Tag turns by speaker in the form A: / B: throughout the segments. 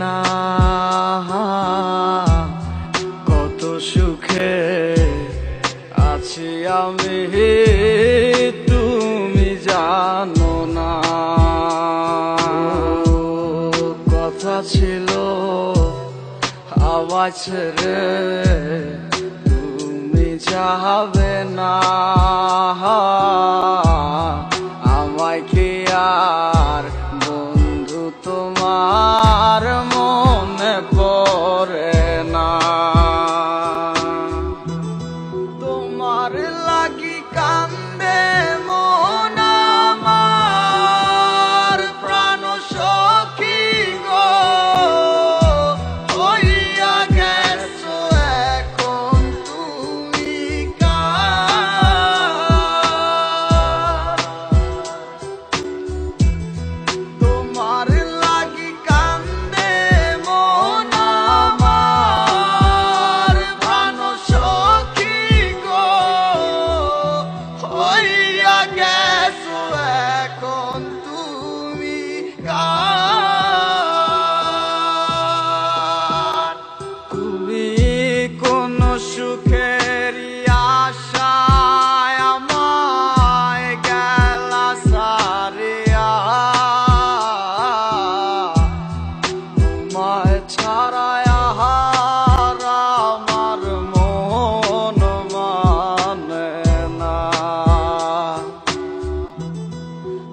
A: না কত সুখে আছি আমি, তুমি জানো না। কথা ছিল আওয়াজ ছেড়ে তুমি যাবে না, আমায় কি আর বন্ধু তোমার মনে পড়ে না? তোমার লাগি কান্দে মন আমার, প্রাণ সখী গো হইয়া গেছো এখন তুমি কার। তোমার লাগি কান্দে মন আমার, প্রাণ সখী গো হইয়া গেছো এখন তুমি কার। তুমি কোন সুখের আশায় আমায় গেলা সারিয়া, তোমায় ছাড়ায় আর আমার মন মানে না।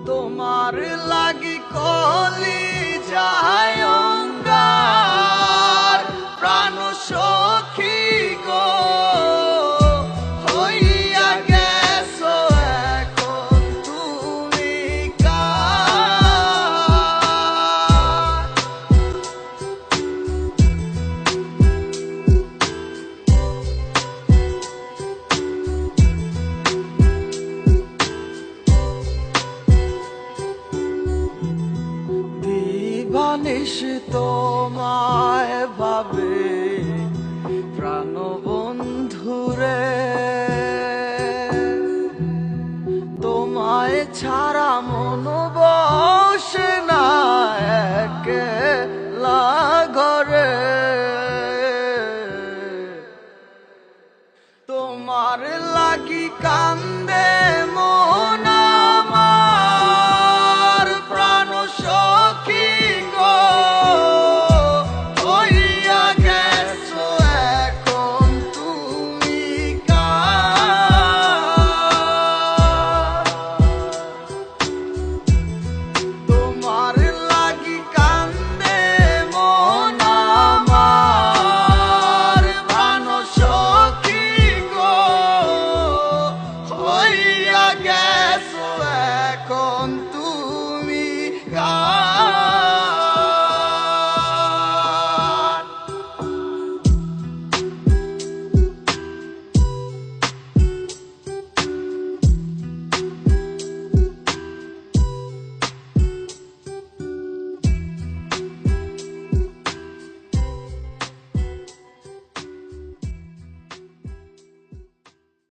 A: তোমার লাগি কলি যায় অঙ্গার, প্রাণ সখী গো হইয়া গেছো এখন তুমি কার। দিবানিশ তোমায় ভাবে